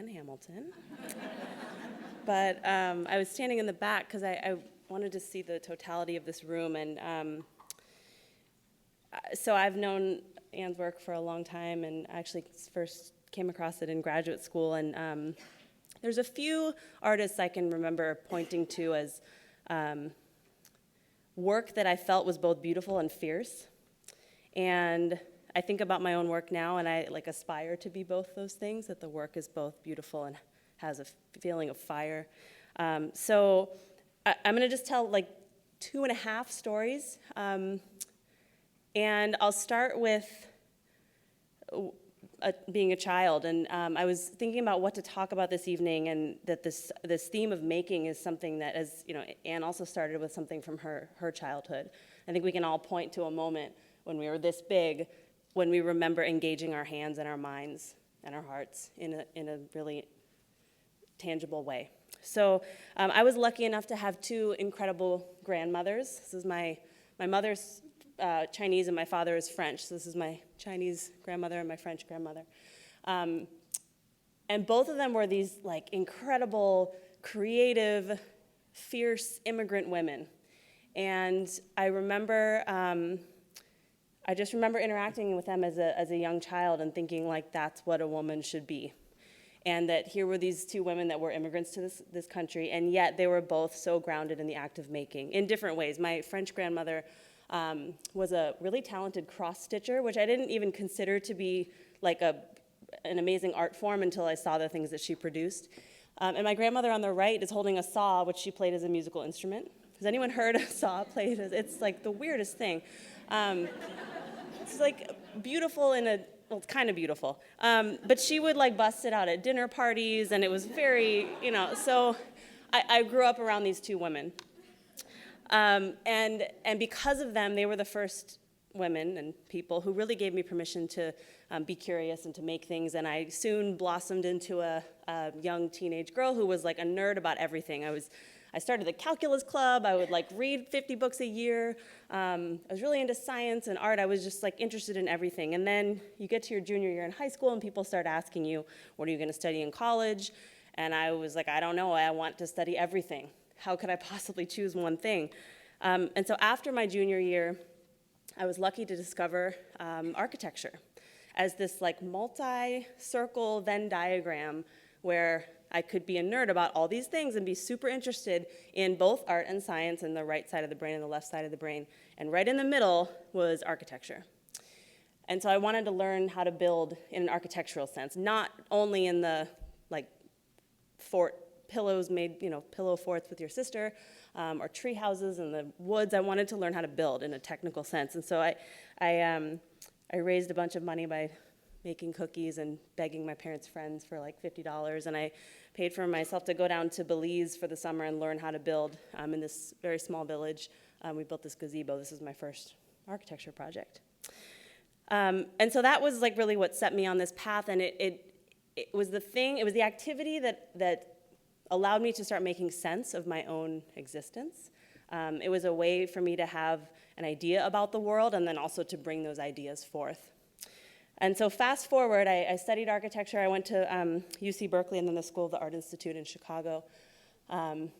and Hamilton. But I was standing in the back because I wanted to see the totality of this room. And so I've known Anne's work for a long time, and actually first came across it in graduate school. And there's a few artists I can remember pointing to as work that I felt was both beautiful and fierce. And I think about my own work now, and I aspire to be both those things, that the work is both beautiful and has a feeling of fire. So I'm going to just tell 2.5 stories. And I'll start with being a child. And I was thinking about what to talk about this evening, and that this theme of making is something that, as Anne also started with something from her childhood. I think we can all point to a moment when we were this big, when we remember engaging our hands and our minds and our hearts in a really tangible way. So I was lucky enough to have 2 incredible grandmothers. This is my mother's Chinese and my father is French. So this is my Chinese grandmother and my French grandmother. And both of them were these incredible, creative, fierce immigrant women. And I just remember interacting with them as a young child and thinking that's what a woman should be. And that here were these 2 women that were immigrants to this country, and yet they were both so grounded in the act of making in different ways. My French grandmother was a really talented cross-stitcher, which I didn't even consider to be an amazing art form until I saw the things that she produced. And my grandmother on the right is holding a saw, which she played as a musical instrument. Has anyone heard a saw played? It's the weirdest thing. It's beautiful well, it's kind of beautiful. But she would bust it out at dinner parties, and it was very, so I grew up around these 2 women. And because of them, they were the first women and people who really gave me permission to be curious and to make things. And I soon blossomed into a young teenage girl who was a nerd about everything. I started the calculus club. I would read 50 books a year. I was really into science and art. I was just interested in everything. And then you get to your junior year in high school, and people start asking you, what are you going to study in college? And I was I don't know. I want to study everything. How could I possibly choose one thing? And so after my junior year, I was lucky to discover architecture as this multi-circle Venn diagram where I could be a nerd about all these things and be super interested in both art and science and the right side of the brain and the left side of the brain. And right in the middle was architecture. And so I wanted to learn how to build in an architectural sense, not only in the fort pillows made, pillow forts with your sister, or tree houses in the woods. I wanted to learn how to build in a technical sense. And so I raised a bunch of money by making cookies and begging my parents' friends for $50, and I paid for myself to go down to Belize for the summer and learn how to build in this very small village. We built this gazebo. This was my first architecture project. And so that was really what set me on this path, and it was the activity that allowed me to start making sense of my own existence. It was a way for me to have an idea about the world and then also to bring those ideas forth. And so fast forward, I studied architecture. I went to UC Berkeley and then the School of the Art Institute in Chicago, and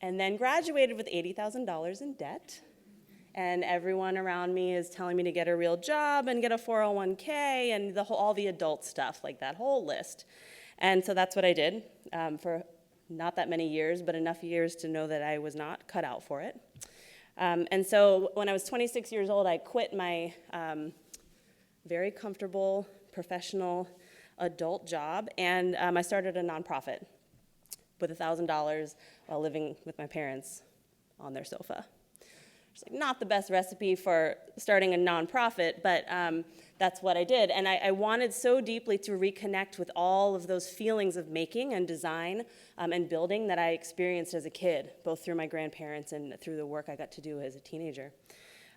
then graduated with $80,000 in debt. And everyone around me is telling me to get a real job and get a 401k and all the adult stuff, that whole list. And so that's what I did for not that many years, but enough years to know that I was not cut out for it. And so when I was 26 years old, I quit my very comfortable, professional, adult job, and I started a nonprofit with $1,000 while living with my parents on their sofa. It's not the best recipe for starting a nonprofit, but that's what I did. And I wanted so deeply to reconnect with all of those feelings of making and design and building that I experienced as a kid, both through my grandparents and through the work I got to do as a teenager.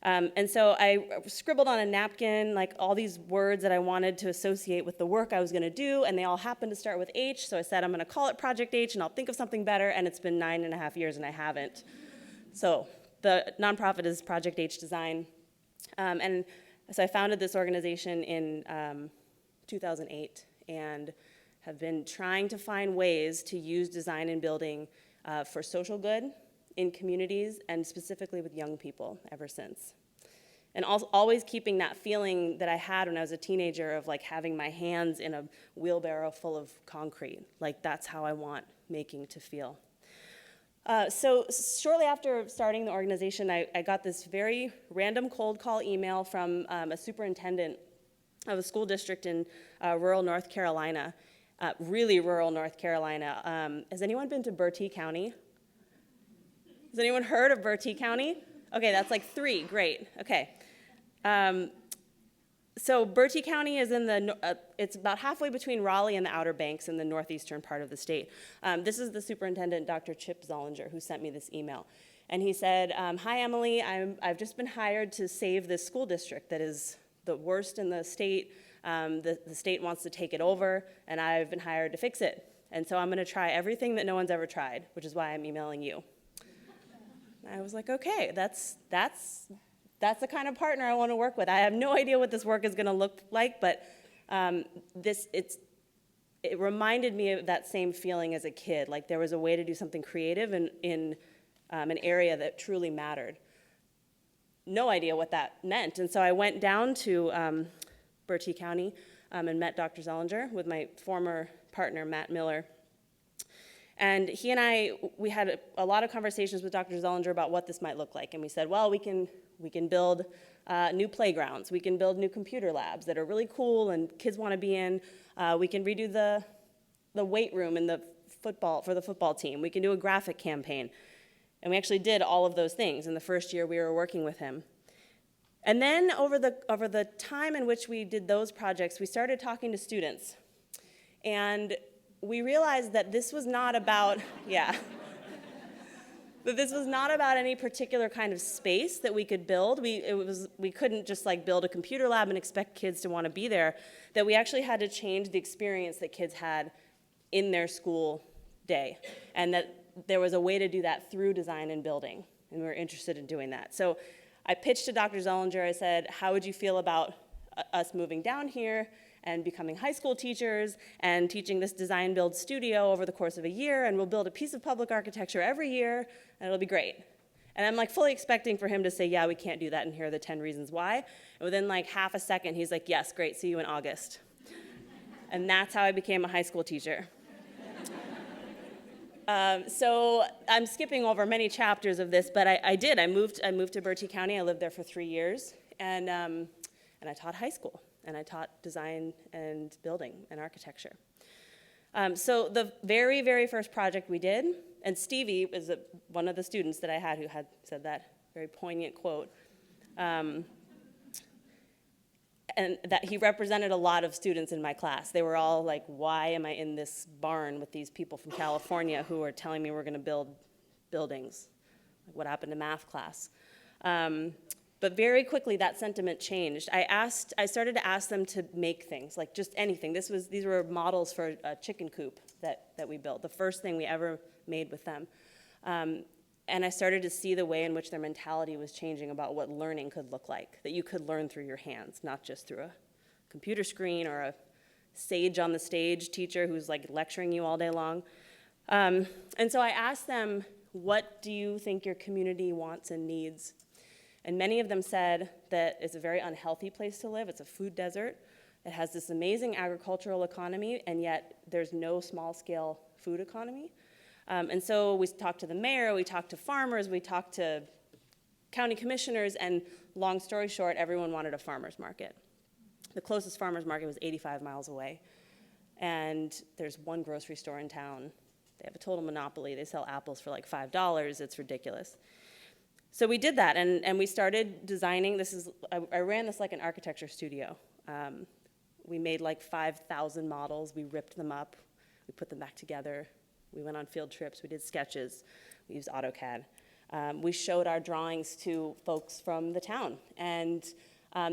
And so I scribbled on a napkin all these words that I wanted to associate with the work I was going to do, and they all happened to start with H, so I said I'm going to call it Project H, and I'll think of something better, and it's been 9.5 years, and I haven't. So the nonprofit is Project H Design, and so I founded this organization in 2008, and have been trying to find ways to use design and building for social good in communities and specifically with young people ever since. And also always keeping that feeling that I had when I was a teenager of like having my hands in a wheelbarrow full of concrete. Like that's how I want making to feel. So shortly after starting the organization, I got this very random cold call email from a superintendent of a school district in rural North Carolina, really rural North Carolina. Has anyone been to Bertie County? Has anyone heard of Bertie County? Okay, that's like 3, great, okay. So Bertie County is it's about halfway between Raleigh and the Outer Banks in the northeastern part of the state. This is the superintendent, Dr. Chip Zollinger, who sent me this email. And he said, hi, Emily, I've just been hired to save this school district that is the worst in the state. The state wants to take it over, and I've been hired to fix it. And so I'm gonna try everything that no one's ever tried, which is why I'm emailing you. I was like, okay, that's the kind of partner I want to work with. I have no idea what this work is going to look like, but it reminded me of that same feeling as a kid, like there was a way to do something creative in an area that truly mattered. No idea what that meant, and so I went down to Bertie County and met Dr. Zollinger with my former partner, Matt Miller. And he and we had a lot of conversations with Dr. Zollinger about what this might look like. And we said, well, we can build new playgrounds. We can build new computer labs that are really cool and kids want to be in. We can redo the weight room in for the football team. We can do a graphic campaign. And we actually did all of those things in the first year we were working with him. And then over the time in which we did those projects, we started talking to students. And we realized that this was not about, that this was not about any particular kind of space that we could build. We couldn't just like build a computer lab and expect kids to want to be there, that we actually had to change the experience that kids had in their school day, and that there was a way to do that through design and building, and we were interested in doing that. So I pitched to Dr. Zollinger. I said, how would you feel about us moving down here and becoming high school teachers and teaching this design build studio over the course of a year, and we'll build a piece of public architecture every year, and it'll be great. And I'm like fully expecting for him to say, yeah, we can't do that, and here are the 10 reasons why. And within like half a second, he's like, yes, great, see you in August. And that's how I became a high school teacher. So I'm skipping over many chapters of this, but I did. I moved to Bertie County. I lived there for 3 years, and I taught high school. And I taught design and building and architecture. So the very, very first project we did, and Stevie is one of the students that I had who had said that very poignant quote, and that he represented a lot of students in my class. They were all like, why am I in this barn with these people from California who are telling me we're gonna build buildings? Like, what happened to math class? But very quickly, that sentiment changed. I started to ask them to make things, like just anything. These were models for a chicken coop that we built, the first thing we ever made with them. And I started to see the way in which their mentality was changing about what learning could look like, that you could learn through your hands, not just through a computer screen or a sage on the stage teacher who's like lecturing you all day long. And so I asked them, what do you think your community wants and needs? And many of them said that it's a very unhealthy place to live. It's a food desert. It has this amazing agricultural economy, and yet there's no small-scale food economy. And so we talked to the mayor, we talked to farmers, we talked to county commissioners, and long story short, everyone wanted a farmer's market. The closest farmer's market was 85 miles away, and there's one grocery store in town. They have a total monopoly. They sell apples for like $5. It's ridiculous. So we did that, and we started designing. I ran this like an architecture studio. We made like 5,000 models. We ripped them up. We put them back together. We went on field trips. We did sketches. We used AutoCAD. We showed our drawings to folks from the town. And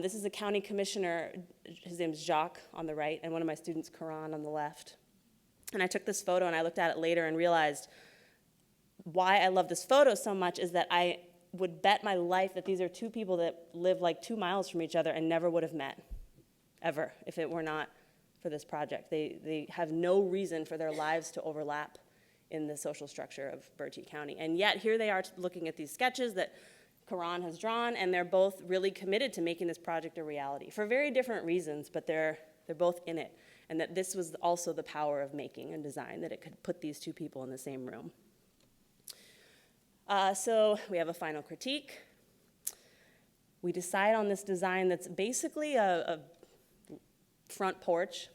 this is a county commissioner. His name's Jacques on the right, and one of my students, Karan, on the left. And I took this photo, and I looked at it later and realized why I love this photo so much is that I would bet my life that these are two people that live like 2 miles from each other and never would have met, ever, if it were not for this project. They have no reason for their lives to overlap in the social structure of Bertie County. And yet here they are looking at these sketches that Karan has drawn, and they're both really committed to making this project a reality for very different reasons, but they're both in it. And that this was also the power of making and design, that it could put these two people in the same room. So we have a final critique. We decide on this design that's basically a front porch.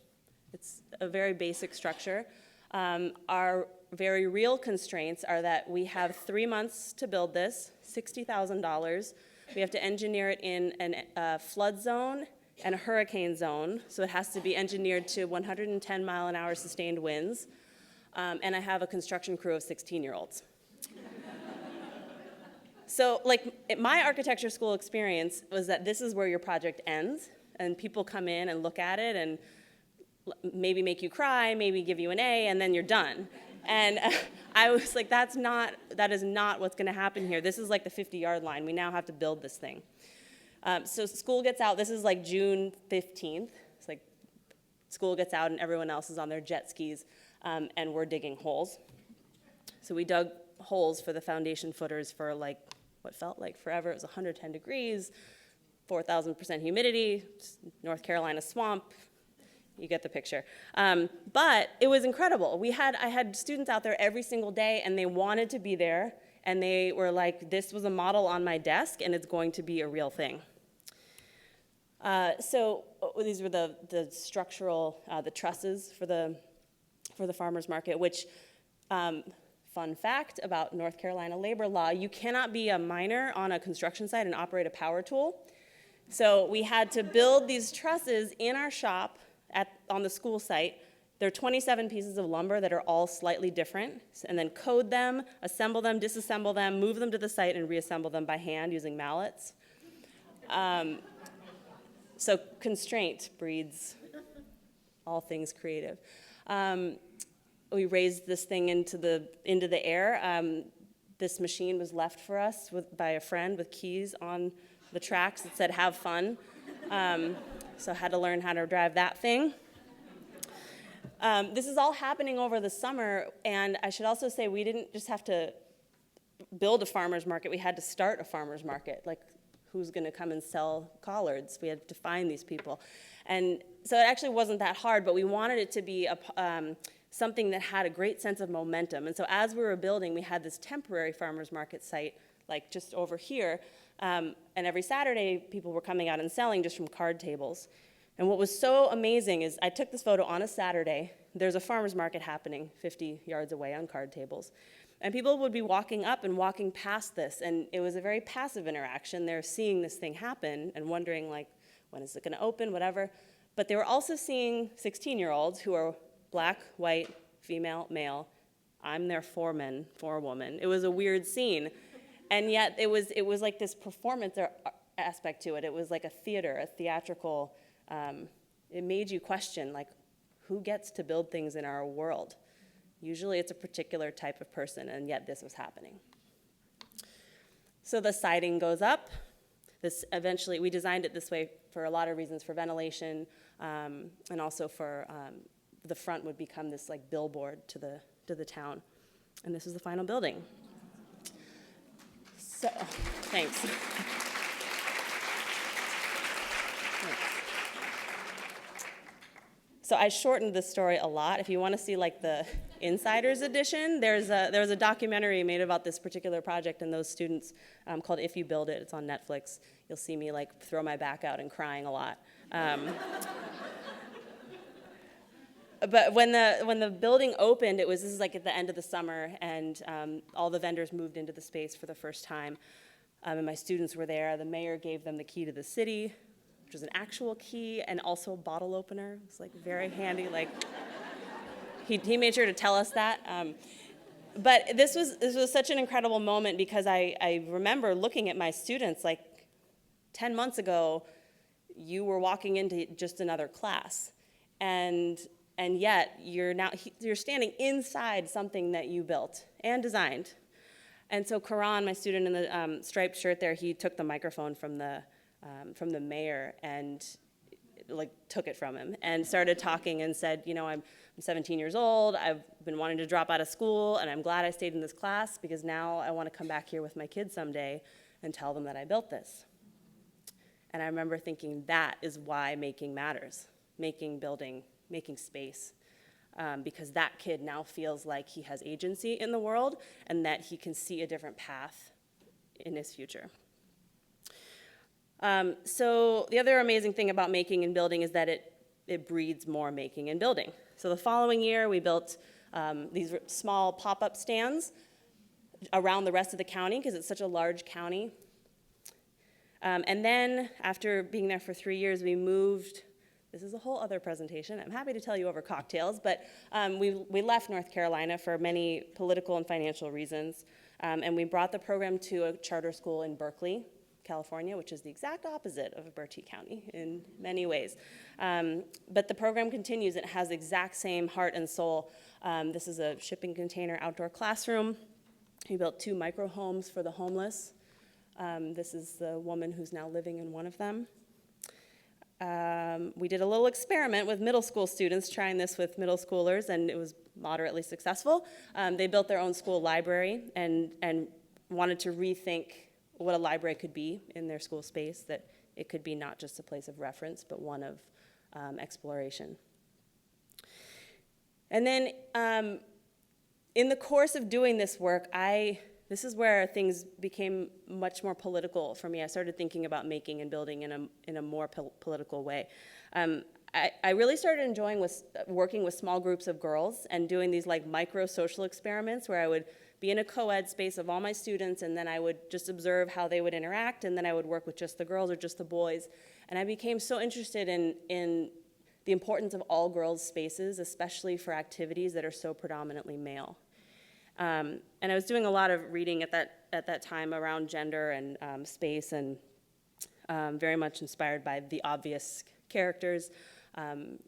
It's a very basic structure. Our very real constraints are that we have 3 months to build this, $60,000. We have to engineer it in a flood zone and a hurricane zone, so it has to be engineered to 110 mile an hour sustained winds, and I have a construction crew of 16-year-olds. So like my architecture school experience was that this is where your project ends, and people come in and look at it and maybe make you cry, maybe give you an A, and then you're done. And I was like, that is not what's gonna happen here. This is like the 50-yard line. We now have to build this thing. So school gets out, this is like June 15th. It's like school gets out and everyone else is on their jet skis, and we're digging holes. So we dug holes for the foundation footers for like what felt like forever. It was 110 degrees, 4,000% humidity, North Carolina swamp. You get the picture. But it was incredible. I had students out there every single day, and they wanted to be there, and they were like, this was a model on my desk, and it's going to be a real thing. So these were the structural, the trusses for the farmer's market, which, fun fact about North Carolina labor law, you cannot be a miner on a construction site and operate a power tool. So we had to build these trusses in our shop on the school site. There are 27 pieces of lumber that are all slightly different, and then code them, assemble them, disassemble them, move them to the site, and reassemble them by hand using mallets. So constraint breeds all things creative. We raised this thing into the air. This machine was left for us by a friend with keys on the tracks that said, have fun. So I had to learn how to drive that thing. This is all happening over the summer, and I should also say we didn't just have to build a farmer's market, we had to start a farmer's market. Like, who's gonna come and sell collards? We had to find these people. And so it actually wasn't that hard, but we wanted it to be something that had a great sense of momentum. And so as we were building, we had this temporary farmer's market site, like just over here, and every Saturday, people were coming out and selling just from card tables. And what was so amazing is I took this photo on a Saturday. There's a farmer's market happening 50 yards away on card tables. And people would be walking up and walking past this, and it was a very passive interaction. They're seeing this thing happen and wondering, like, when is it gonna open, whatever. But they were also seeing 16-year-olds who are black, white, female, male. I'm their foreman, forewoman. It was a weird scene. And yet it was like this performance aspect to it. It was like a theater, a theatrical, it made you question, like, who gets to build things in our world? Usually it's a particular type of person, and yet this was happening. So the siding goes up. This eventually, we designed it this way for a lot of reasons, for ventilation, and also for the front would become this like billboard to the town. And this is the final building. So, thanks. So I shortened this story a lot. If you want to see like the insider's edition, there was a documentary made about this particular project and those students called If You Build It. It's on Netflix. You'll see me like throw my back out and crying a lot. But when the building opened, this is like at the end of the summer, and all the vendors moved into the space for the first time. And my students were there. The mayor gave them the key to the city, which was an actual key and also a bottle opener. It's like very handy. Like he made sure to tell us that. But this was such an incredible moment because I remember looking at my students like 10 months ago, you were walking into just another class, and yet you're standing inside something that you built and designed. And so Karan, my student in the striped shirt there, he took the microphone from the mayor, and like took it from him and started talking and said, I'm 17 years old, I've been wanting to drop out of school, and I'm glad I stayed in this class because now I want to come back here with my kids someday and tell them that I built this. And I remember thinking that is why making matters, making, building, making space. Because that kid now feels like he has agency in the world and that he can see a different path in his future. So the other amazing thing about making and building is that it breeds more making and building. So the following year, we built these small pop-up stands around the rest of the county because it's such a large county. And then after being there for 3 years, we moved. This is a whole other presentation. I'm happy to tell you over cocktails, but we left North Carolina for many political and financial reasons, and we brought the program to a charter school in Berkeley, California, which is the exact opposite of Bertie County in many ways. But the program continues. It has the exact same heart and soul. This is a shipping container outdoor classroom. We built 2 micro homes for the homeless. This is the woman who's now living in one of them. We did a little experiment with middle school students, trying this with middle schoolers, and it was moderately successful. They built their own school library and wanted to rethink what a library could be in their school space, that it could be not just a place of reference, but one of exploration. And then in the course of doing this work, this is where things became much more political for me. I started thinking about making and building in a more political way. I really started enjoying working with small groups of girls and doing these like micro social experiments where I would be in a co-ed space of all my students, and then I would just observe how they would interact, and then I would work with just the girls or just the boys. And I became so interested in the importance of all girls' spaces, especially for activities that are so predominantly male. And I was doing a lot of reading at that time around gender and space, and very much inspired by the obvious characters.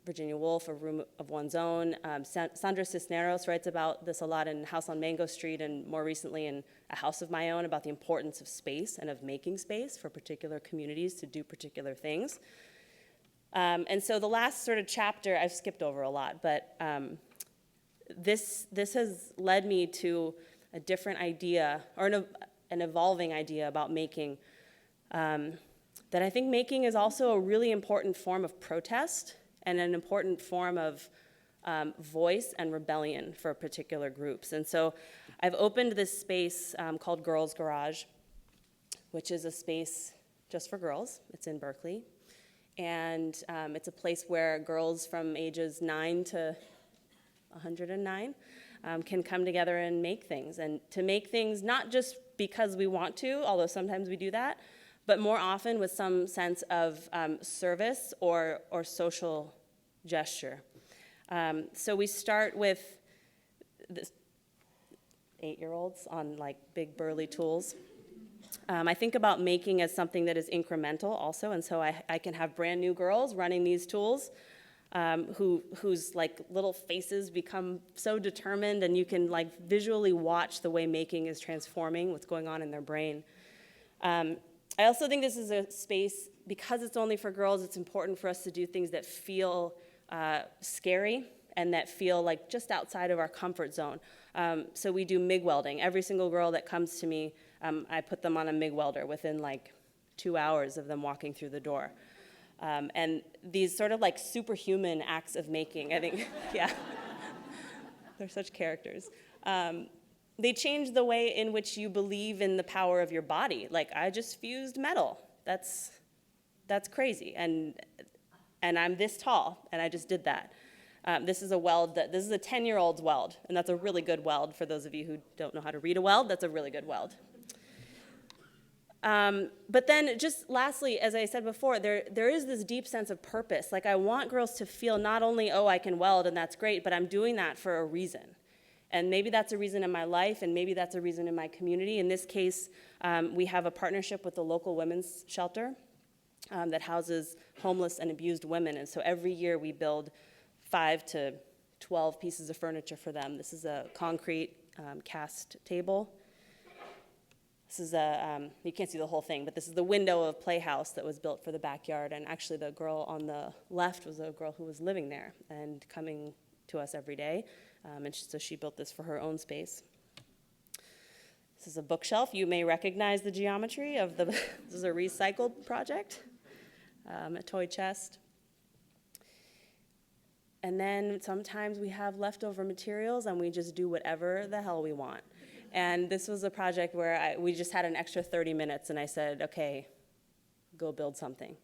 Virginia Woolf, A Room of One's Own. Sandra Cisneros writes about this a lot in House on Mango Street, and more recently in A House of My Own, about the importance of space and of making space for particular communities to do particular things. And so the last sort of chapter, I've skipped over a lot, but this has led me to a different idea, or an evolving idea about making, that I think making is also a really important form of protest and an important form of voice and rebellion for particular groups. And so I've opened this space called Girls Garage, which is a space just for girls. It's in Berkeley. And it's a place where girls from ages 9 to 109 can come together and make things. And to make things not just because we want to, although sometimes we do that, but more often with some sense of service or social gesture. So we start with this 8-year-olds on like big burly tools. I think about making as something that is incremental also, and so I can have brand new girls running these tools whose like little faces become so determined, and you can like visually watch the way making is transforming what's going on in their brain. I also think this is a space, because it's only for girls, it's important for us to do things that feel scary and that feel like just outside of our comfort zone. So we do MIG welding. Every single girl that comes to me, I put them on a MIG welder within like 2 hours of them walking through the door. And these sort of like superhuman acts of making, I think, yeah, they're such characters. They change the way in which you believe in the power of your body. Like, I just fused metal. That's crazy. And I'm this tall, and I just did that. This is a weld, this is a 10-year-old's weld, and that's a really good weld. For those of you who don't know how to read a weld, that's a really good weld. But then just lastly, as I said before, there is this deep sense of purpose. Like, I want girls to feel not only, oh, I can weld and that's great, but I'm doing that for a reason. And maybe that's a reason in my life, and maybe that's a reason in my community. In this case, we have a partnership with the local women's shelter that houses homeless and abused women. And so every year we build 5 to 12 pieces of furniture for them. This is a concrete cast table, This is you can't see the whole thing, but this is the window of Playhouse that was built for the backyard, and actually the girl on the left was a girl who was living there and coming to us every day, so she built this for her own space. This is a bookshelf. You may recognize the geometry of this is a recycled project, a toy chest. And then sometimes we have leftover materials and we just do whatever the hell we want. And this was a project where we just had an extra 30 minutes and I said, okay, go build something.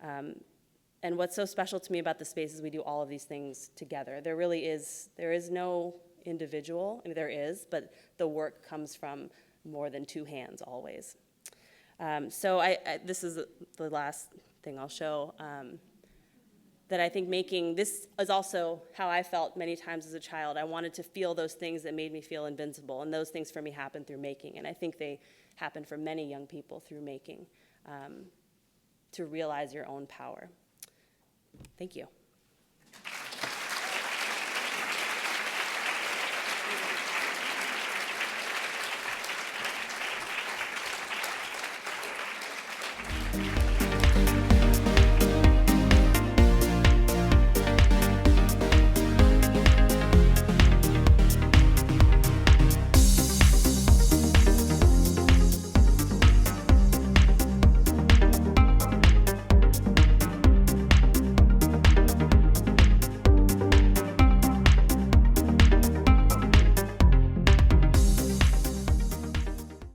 And what's so special to me about the space is we do all of these things together. There is no individual, I mean, there is, but the work comes from more than two hands always. So this is the last thing I'll show. That I think this is also how I felt many times as a child. I wanted to feel those things that made me feel invincible, and those things for me happened through making, and I think they happen for many young people through making, to realize your own power. Thank you.